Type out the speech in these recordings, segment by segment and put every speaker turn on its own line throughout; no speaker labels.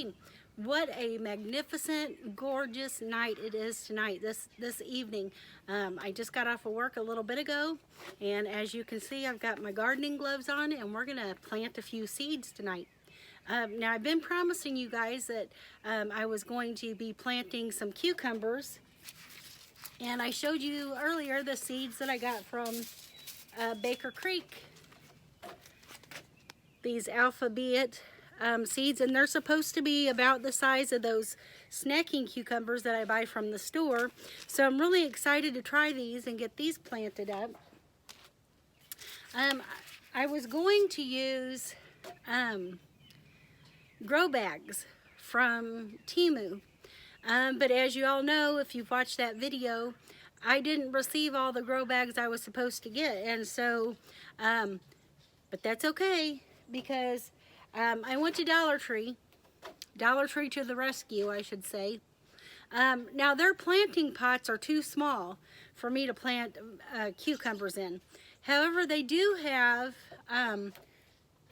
see what a magnificent, gorgeous night it is tonight, this evening. I just got off of work a little bit ago, and as you can see, I've got my gardening gloves on, and we're gonna plant a few seeds tonight. Now, I've been promising you guys that I was going to be planting some cucumbers, and I showed you earlier the seeds that I got from Baker Creek. These alphabet seeds, and they're supposed to be about the size of those snacking cucumbers that I buy from the store. So I'm really excited to try these and get these planted up. I was going to use grow bags from Temu, but as you all know, if you've watched that video, I didn't receive all the grow bags I was supposed to get, and so but that's okay, because I went to Dollar Tree to the rescue, I should say. Now, their planting pots are too small for me to plant cucumbers in. However, they do have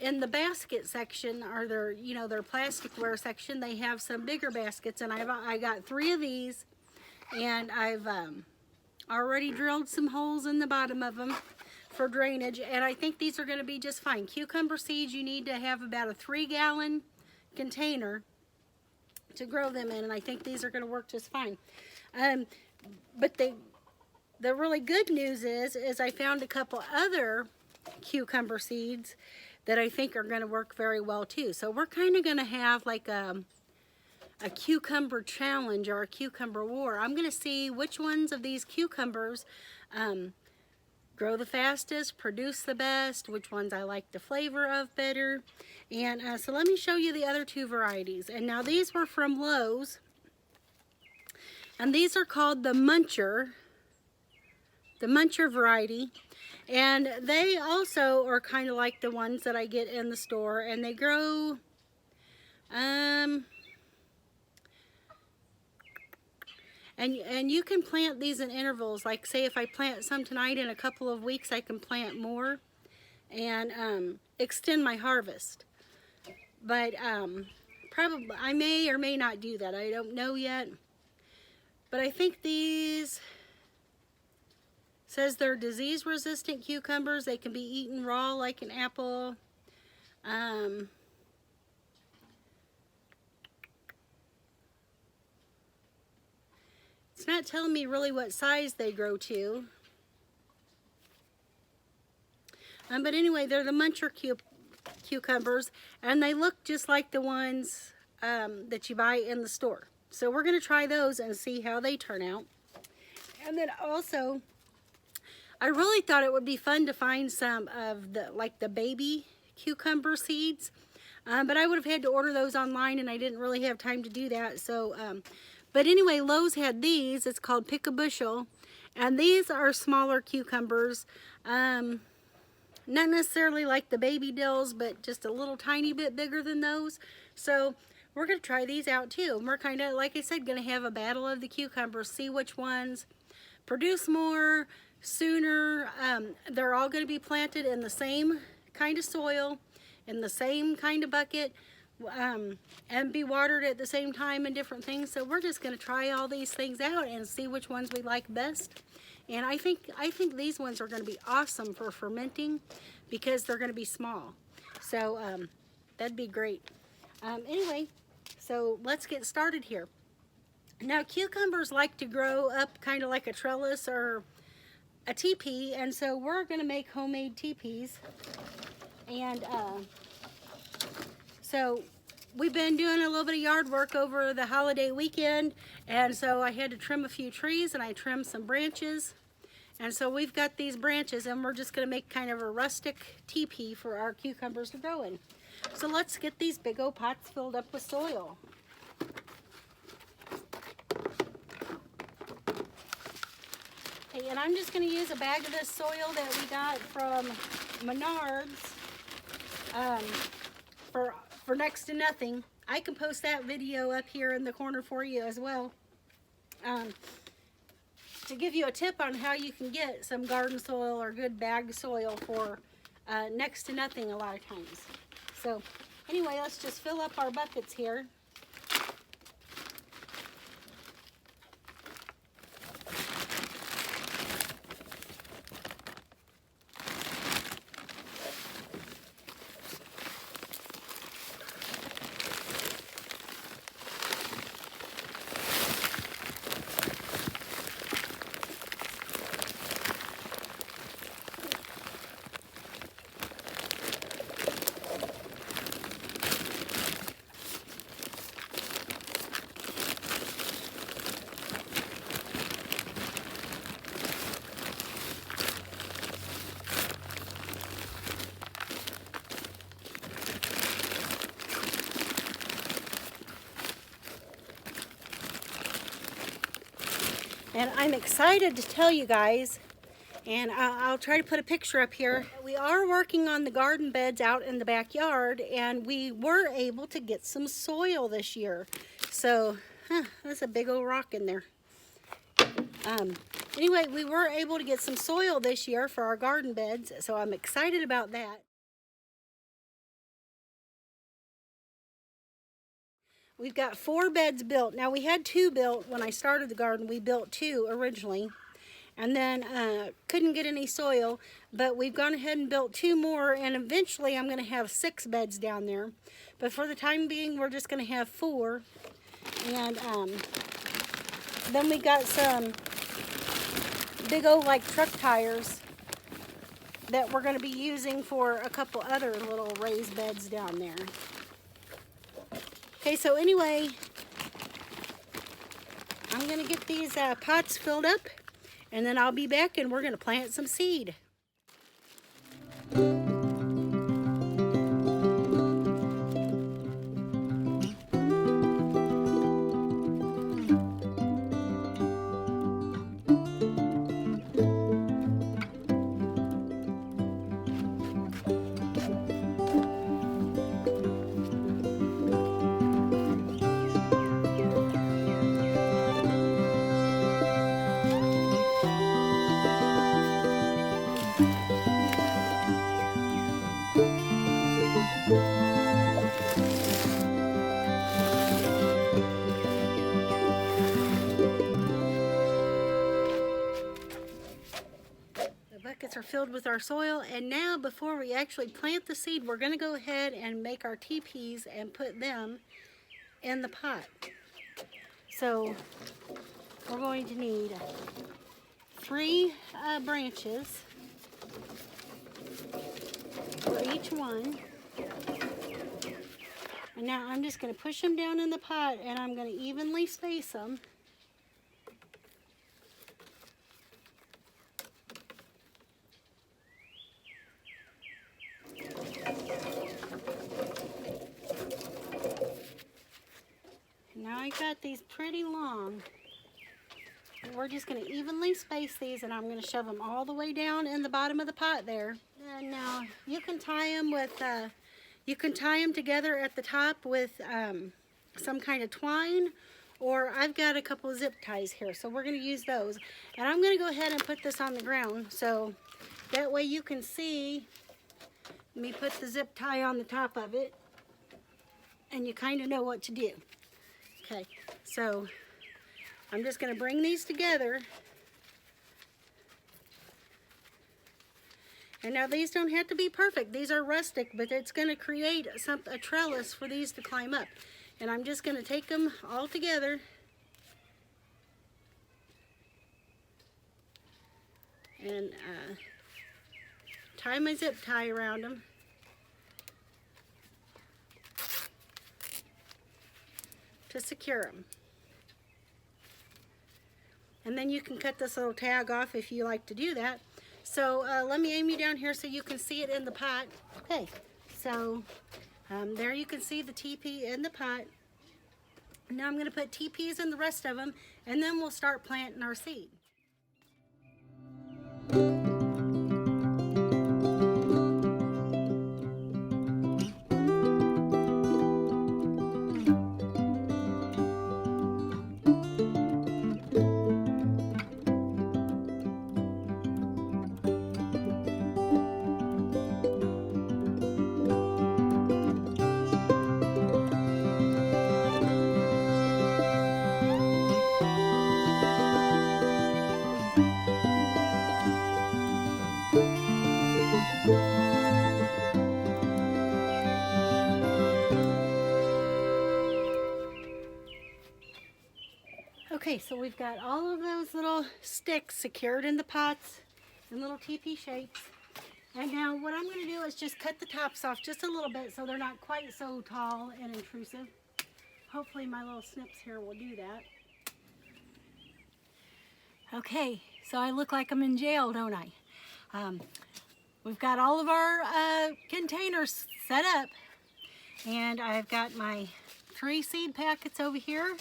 in the basket section, or their plasticware section, they have some bigger baskets, and I got 3 of these, and I've already drilled some holes in the bottom of them for drainage, and I think these are going to be just fine. Cucumber seeds, you need to have about a 3-gallon container to grow them in, and I think these are going to work just fine. But the really good news is I found a couple other cucumber seeds that I think are going to work very well too. So we're kind of going to have like a cucumber challenge, or a cucumber war. I'm going to see which ones of these cucumbers grow the fastest, produce the best, which ones I like the flavor of better. And so let me show you the other 2 varieties. And now these were from Lowe's, and these are called the Muncher variety. And they also are kind of like the ones that I get in the store, and they grow And you can plant these in intervals. Like, say if I plant some tonight, in a couple of weeks I can plant more and extend my harvest. But probably I may or may not do that. I don't know yet. But I think these says they're disease-resistant cucumbers. They can be eaten raw like an apple. It's not telling me really what size they grow to. But anyway, they're the Muncher cucumbers, and they look just like the ones that you buy in the store. So we're going to try those and see how they turn out. And then also, I really thought it would be fun to find some of the baby cucumber seeds, but I would have had to order those online, and I didn't really have time to do that. So but anyway, Lowe's had these. It's called Pick a Bushel, and these are smaller cucumbers, not necessarily like the baby dills, but just a little tiny bit bigger than those. So we're going to try these out too. And we're kind of, like I said, going to have a battle of the cucumbers, see which ones produce more sooner. They're all going to be planted in the same kind of soil, in the same kind of bucket, and be watered at the same time and different things. So we're just going to try all these things out and see which ones we like best. And I think these ones are going to be awesome for fermenting, because they're going to be small. So that'd be great. Anyway, so let's get started here. Now, cucumbers like to grow up kind of like a trellis or a teepee, and so we're going to make homemade teepees. And so we've been doing a little bit of yard work over the holiday weekend, and so I had to trim a few trees, and I trimmed some branches. And so we've got these branches, and we're just going to make kind of a rustic teepee for our cucumbers to grow in. So let's get these big old pots filled up with soil. Okay, and I'm just going to use a bag of this soil that we got from Menards for next to nothing. I can post that video up here in the corner for you as well, to give you a tip on how you can get some garden soil or good bag soil for next to nothing a lot of times. So anyway, let's just fill up our buckets here. And I'm excited to tell you guys, and I'll try to put a picture up here. We are working on the garden beds out in the backyard, and we were able to get some soil this year. So, there's a big old rock in there. Anyway, we were able to get some soil this year for our garden beds, so I'm excited about that. We've got 4 beds built. Now, we had 2 built when I started the garden. We built 2 originally, and then couldn't get any soil, but we've gone ahead and built 2 more, and eventually I'm going to have 6 beds down there. But for the time being, we're just going to have 4. And then we got some big old like truck tires that we're going to be using for a couple other little raised beds down there. Okay, so anyway, I'm going to get these pots filled up, and then I'll be back and we're going to plant some seed. Buckets are filled with our soil, and now before we actually plant the seed, we're going to go ahead and make our teepees and put them in the pot. So we're going to need 3 branches for each one. And now I'm just going to push them down in the pot, and I'm going to evenly space them. Now I got these pretty long. We're just going to evenly space these, and I'm going to shove them all the way down in the bottom of the pot there. And now you can tie them with, you can tie them together at the top with some kind of twine, or I've got a couple of zip ties here, so we're going to use those. And I'm going to go ahead and put this on the ground, so that way you can see me put the zip tie on the top of it, and you kind of know what to do. Okay, so I'm just going to bring these together. And now these don't have to be perfect. These are rustic, but it's going to create a trellis for these to climb up. And I'm just going to take them all together. And tie my zip tie around them. To secure them. And then you can cut this little tag off if you like to do that. So let me aim you down here so you can see it in the pot. Okay, so there you can see the teepee in the pot. Now I'm going to put teepees in the rest of them, and then we'll start planting our seed. Okay, so we've got all of those little sticks secured in the pots in little teepee shapes. And now what I'm going to do is just cut the tops off just a little bit so they're not quite so tall and intrusive. Hopefully my little snips here will do that. Okay, so I look like I'm in jail, don't I? We've got all of our containers set up, and I've got my 3 seed packets over here,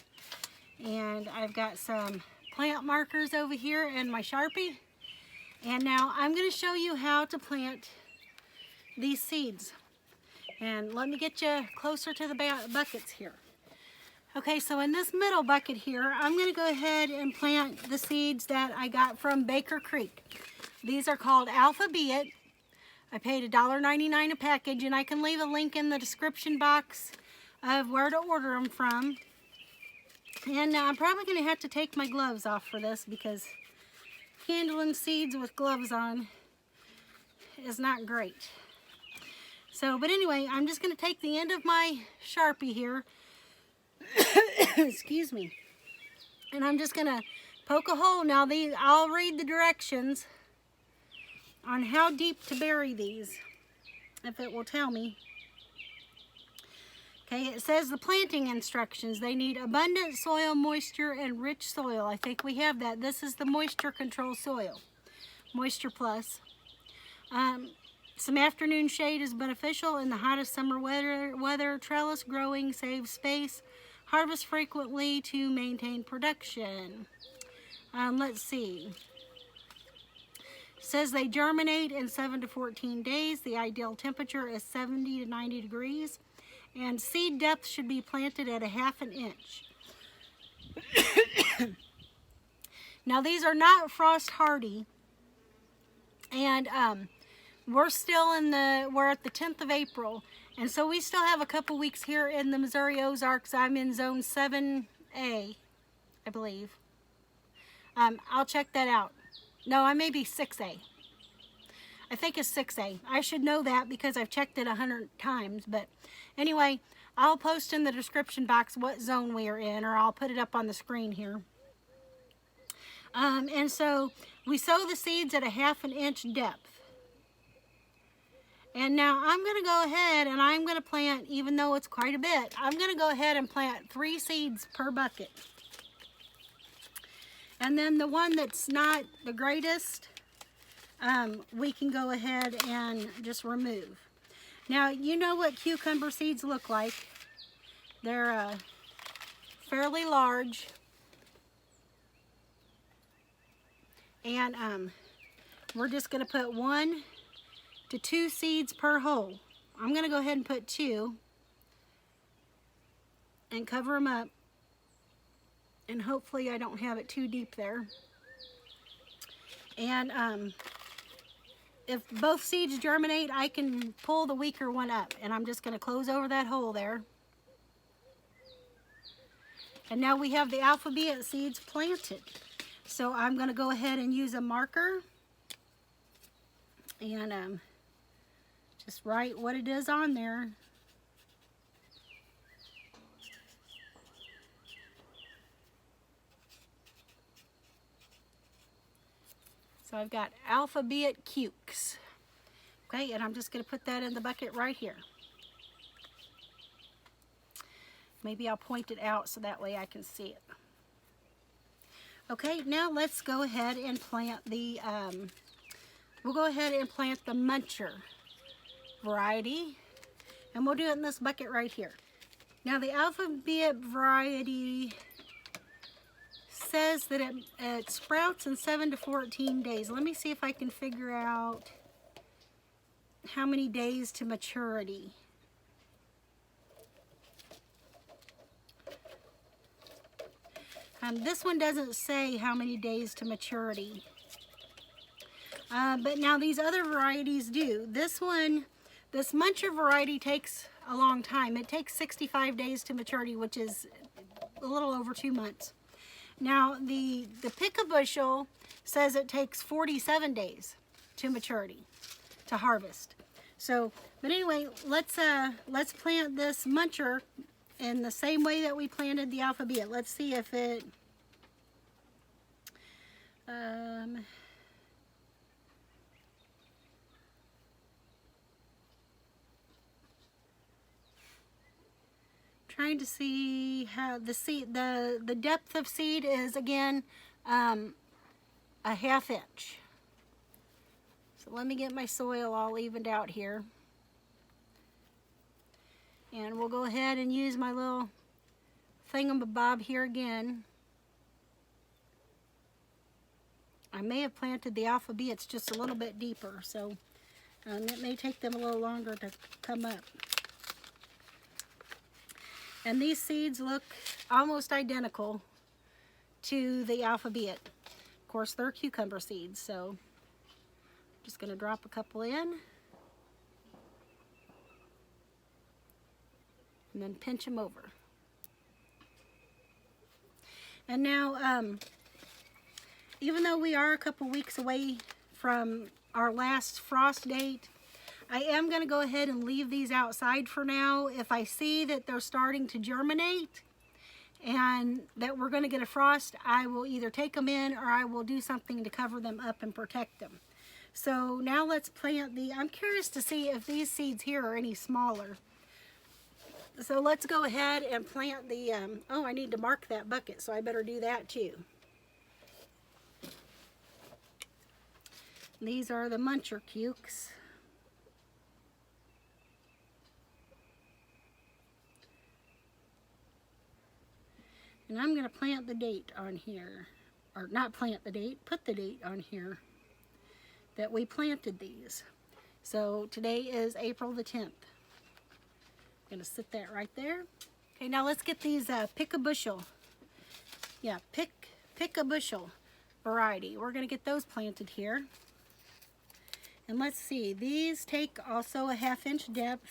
and I've got some plant markers over here and my Sharpie. And now I'm going to show you how to plant these seeds. And let me get you closer to the buckets here. Okay, so in this middle bucket here, I'm going to go ahead and plant the seeds that I got from Baker Creek. These are called Alphabet. I paid $1.99 a package, and I can leave a link in the description box of where to order them from. And I'm probably going to have to take my gloves off for this because handling seeds with gloves on is not great. So, but anyway, I'm just going to take the end of my Sharpie here, excuse me, and I'm just going to poke a hole. Now, I'll read the directions on how deep to bury these, if it will tell me. Okay, it says the planting instructions. They need abundant soil moisture and rich soil. I think we have that. This is the moisture control soil, Moisture Plus. Some afternoon shade is beneficial in the hottest summer weather. Trellis growing saves space. Harvest frequently to maintain production. Let's see. It says they germinate in 7 to 14 days. The ideal temperature is 70 to 90 degrees. And seed depth should be planted at 1/2 inch. Now these are not frost hardy. And we're at the 10th of April. And so we still have a couple weeks here in the Missouri Ozarks. I'm in zone 7A, I believe. I'll check that out. No, I may be 6A. I think it's 6A. I should know that because I've checked it 100 times. But anyway, I'll post in the description box what zone we are in, or I'll put it up on the screen here. And so we sow the seeds at 1/2 inch depth. And now I'm going to go ahead and I'm going to plant, even though it's quite a bit, I'm going to go ahead and plant 3 seeds per bucket. And then the one that's not the greatest, we can go ahead and just remove. Now, you know what cucumber seeds look like. They're fairly large. And we're just going to put 1 to 2 seeds per hole. I'm going to go ahead and put 2 and cover them up. And hopefully I don't have it too deep there. And if both seeds germinate, I can pull the weaker one up. And I'm just going to close over that hole there. And now we have the Alphabet seeds planted. So I'm going to go ahead and use a marker and just write what it is on there. So I've got Alphabet Cukes. Okay, and I'm just going to put that in the bucket right here. Maybe I'll point it out so that way I can see it. Okay, now let's go ahead and plant the, we'll go ahead and plant the Muncher variety. And we'll do it in this bucket right here. Now the Alphabet variety says that it sprouts in 7 to 14 days. Let me see if I can figure out how many days to maturity. This one doesn't say how many days to maturity. But now these other varieties do. This Muncher variety takes a long time. It takes 65 days to maturity, which is a little over 2 months. Now the Pick-a-Bushel says it takes 47 days to maturity, to harvest. So, but anyway, let's plant this Muncher in the same way that we planted the Alphabet. Let's see if it trying to see how the depth of seed is, again, a 1/2 inch. So let me get my soil all evened out here. And we'll go ahead and use my little thingamabob here again. I may have planted the alpha beets just a little bit deeper, so it may take them a little longer to come up. And these seeds look almost identical to the alpha beet. Of course, they're cucumber seeds, so I'm just going to drop a couple in. And then pinch them over. And now, even though we are a couple weeks away from our last frost date, I am going to go ahead and leave these outside for now. If I see that they're starting to germinate and that we're going to get a frost, I will either take them in or I will do something to cover them up and protect them. So now let's plant I'm curious to see if these seeds here are any smaller. So let's go ahead and plant the, oh, I need to mark that bucket, so I better do that too. These are the muncher cukes. And I'm going to plant the date on here, or not plant the date, put the date on here that we planted these. So today is April the 10th. I'm going to sit that right there. Okay, now let's get these pick a bushel. Yeah, pick a bushel variety. We're going to get those planted here. And let's see, these take also a 1/2 inch depth.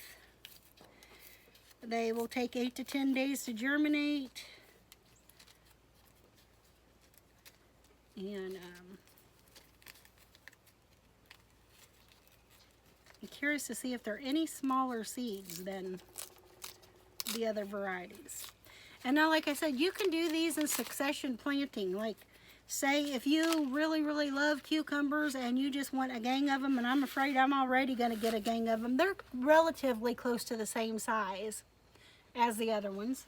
They will take 8 to 10 days to germinate. And I'm curious to see if there are any smaller seeds than the other varieties. And now, like I said, you can do these in succession planting. Like, say if you really, really love cucumbers and you just want a gang of them, and I'm afraid I'm already going to get a gang of them. They're relatively close to the same size as the other ones.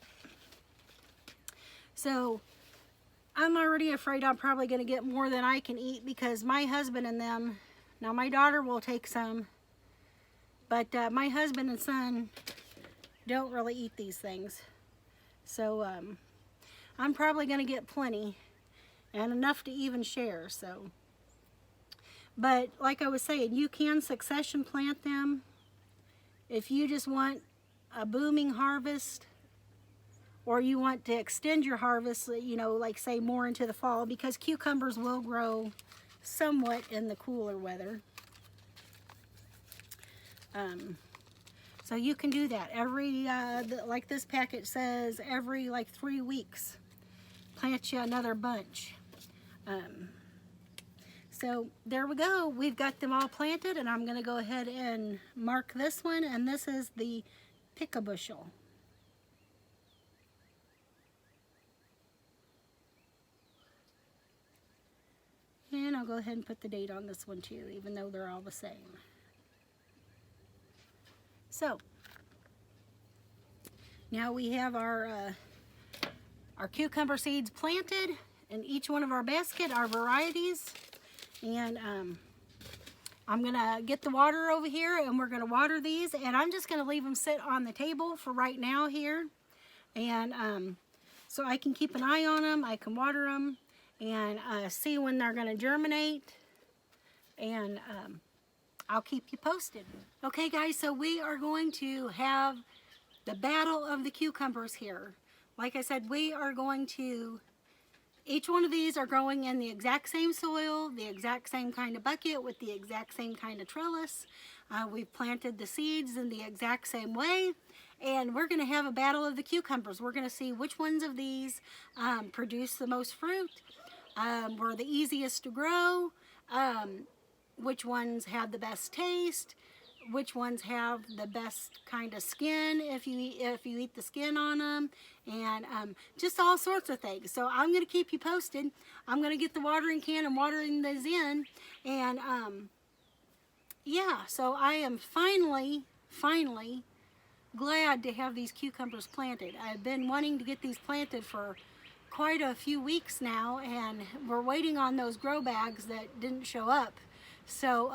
So I'm already afraid I'm probably going to get more than I can eat because my husband and them, now my daughter will take some, but my husband and son don't really eat these things. So I'm probably going to get plenty and enough to even share. So, but like I was saying, you can succession plant them if you just want a booming harvest, or you want to extend your harvest, you know, like say more into the fall, because cucumbers will grow somewhat in the cooler weather. So you can do that every, like this packet says, every like 3 weeks, plant you another bunch. So there we go. We've got them all planted, and I'm going to go ahead and mark this one, and this is the pick a bushel. And I'll go ahead and put the date on this one too, even though they're all the same. So now we have our cucumber seeds planted in each one of our basket, our varieties. And I'm gonna get the water over here, and we're gonna water these, and I'm just gonna leave them sit on the table for right now here. And so I can keep an eye on them, I can water them, and see when they're going to germinate, and I'll keep you posted. Okay guys, so we are going to have the battle of the cucumbers here. Like I said, we are going to, each one of these are growing in the exact same soil, the exact same kind of bucket with the exact same kind of trellis. We've planted the seeds in the exact same way, and we're going to have a battle of the cucumbers. We're going to see which ones of these produce the most fruit, were the easiest to grow, which ones have the best taste, which ones have the best kind of skin if you eat the skin on them, and just all sorts of things. So I'm going to keep you posted. I'm going to get the watering can and watering these in, and yeah, so I am finally glad to have these cucumbers planted. I've been wanting to get these planted for quite a few weeks now, and we're waiting on those grow bags that didn't show up. So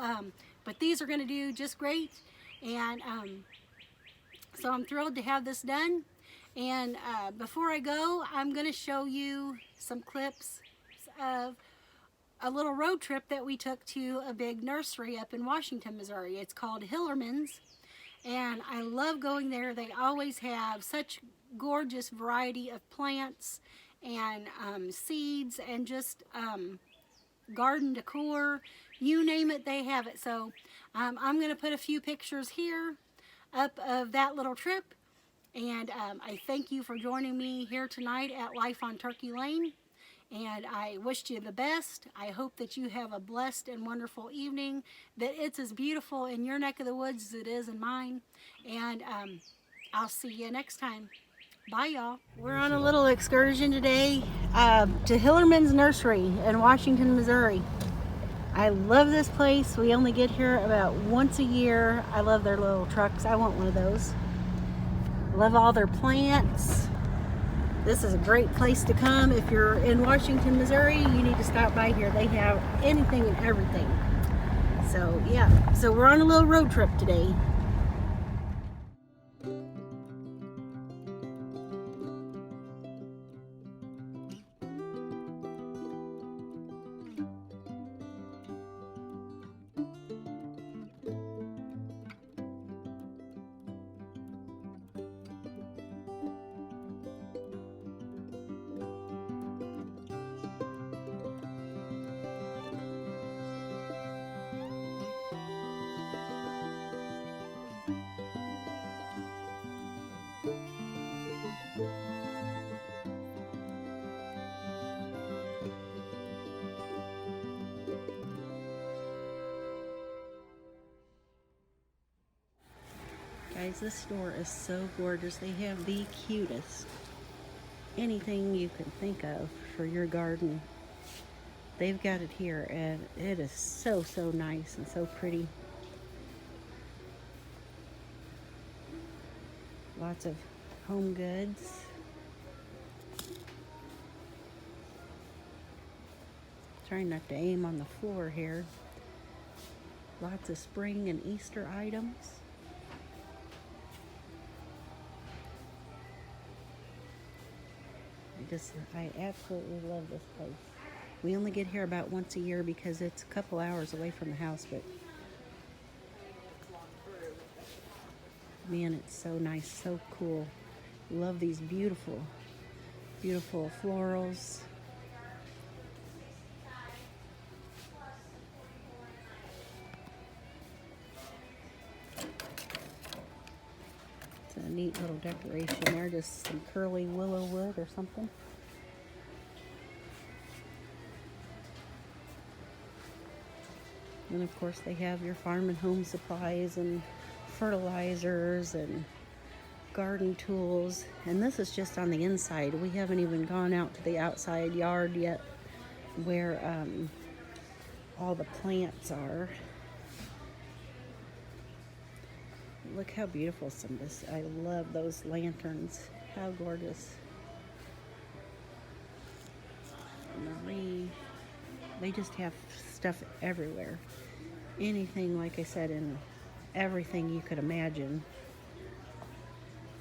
but these are going to do just great, and so I'm thrilled to have this done. And before I go, I'm going to show you some clips of a little road trip that we took to a big nursery up in Washington, Missouri. It's called Hillermans, and I love going there. They always have such gorgeous variety of plants and seeds and just garden decor. You name it, they have it. So I'm going to put a few pictures here up of that little trip. And I thank you for joining me here tonight at Life on Turkey Lane. And I wish you the best. I hope that you have a blessed and wonderful evening, that it's as beautiful in your neck of the woods as it is in mine. And I'll see you next time. Bye, y'all. We're on a little excursion today to Hillerman's Nursery in Washington, Missouri. I love this place. We only get here about once a year. I love their little trucks. I want one of those. Love all their plants. This is a great place to come. If you're in Washington, Missouri, you need to stop by here. They have anything and everything. So yeah, so we're on a little road trip today. Guys, this store is so gorgeous. They have the cutest anything you can think of for your garden. They've got it here, and it is so nice and so pretty. Lots of home goods. Trying not to aim on the floor here. Lots of spring and Easter items. I absolutely love this place. We only get here about once a year because it's a couple hours away from the house, but man, it's so nice, so cool. Love these beautiful florals. It's a neat little decoration there, just some curly willow wood or something. And of course they have your farm and home supplies and fertilizers and garden tools. And this is just on the inside. We haven't even gone out to the outside yard yet where all the plants are. Look how beautiful some of this. I love those lanterns. How gorgeous. Marie. They just have stuff everywhere. Anything, like I said, in everything you could imagine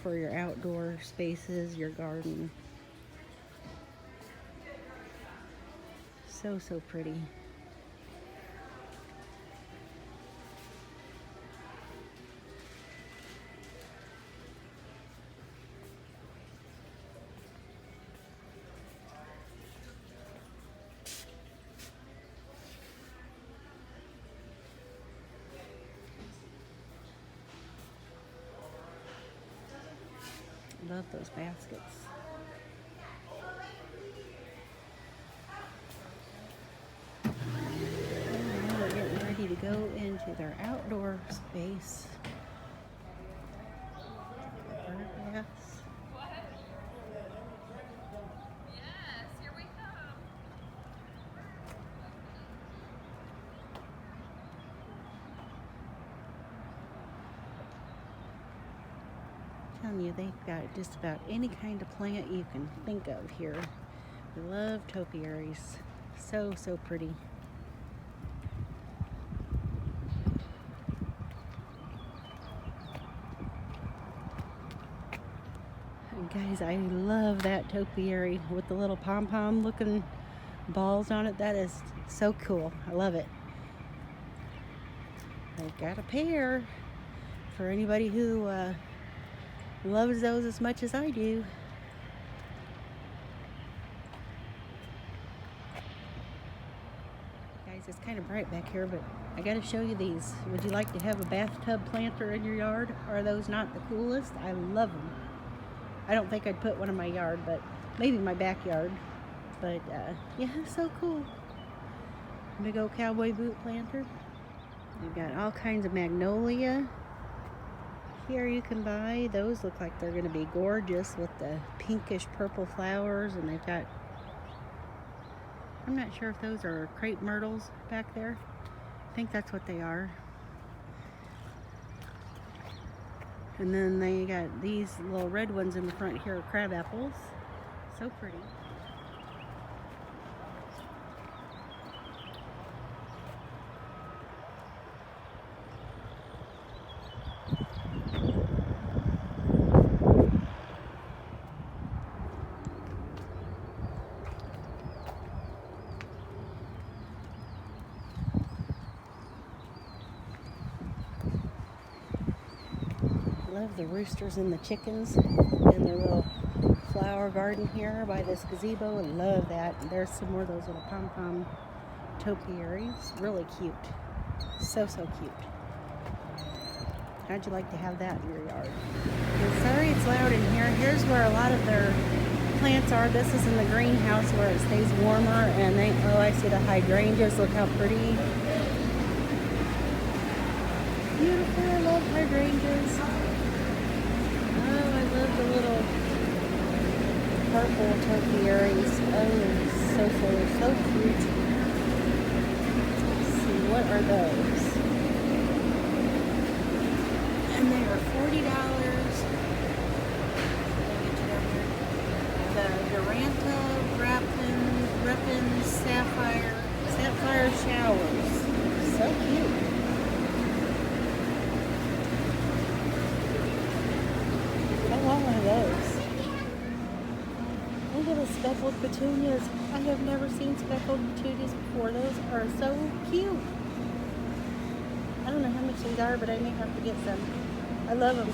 for your outdoor spaces, your garden. So pretty. Love those baskets. And now they're getting ready to go into their outdoor space. Yes.
Yes, here we come.
Telling you, they've got just about any kind of plant you can think of here. I love topiaries. So pretty. And guys, I love that topiary with the little pom-pom looking balls on it. That is so cool. I love it. I've got a pair for anybody who loves those as much as I do. Guys, it's kind of bright back here, but I got to show you these. Would you like to have a bathtub planter in your yard? Are those not the coolest? I love them. I don't think I'd put one in my yard, but maybe my backyard. But yeah, so cool. Big old cowboy boot planter. You've got all kinds of magnolia. Here you can buy. Those look like they're going to be gorgeous with the pinkish purple flowers. And they've got, I'm not sure if those are crepe myrtles back there. I think that's what they are. And then they got these little red ones in the front here, crab apples. So pretty. Love the roosters and the chickens in their little flower garden here by this gazebo. I love that. There's some more of those little pom-pom topiaries. Really cute. So cute. How'd you like to have that in your yard? And sorry it's loud in here. Here's where a lot of their plants are. This is in the greenhouse where it stays warmer. And they, oh, I see the hydrangeas. Look how pretty. Beautiful. I love hydrangeas. I love the little purple topiaries. Oh, so cute. Let's see, what are those? And they are $40. The Duranta Repin Sapphire Showers. So cute. One of those. Look at the speckled petunias. I have never seen speckled petunias before. Those are so cute. I don't know how much these are, but I may have to get some. I love them.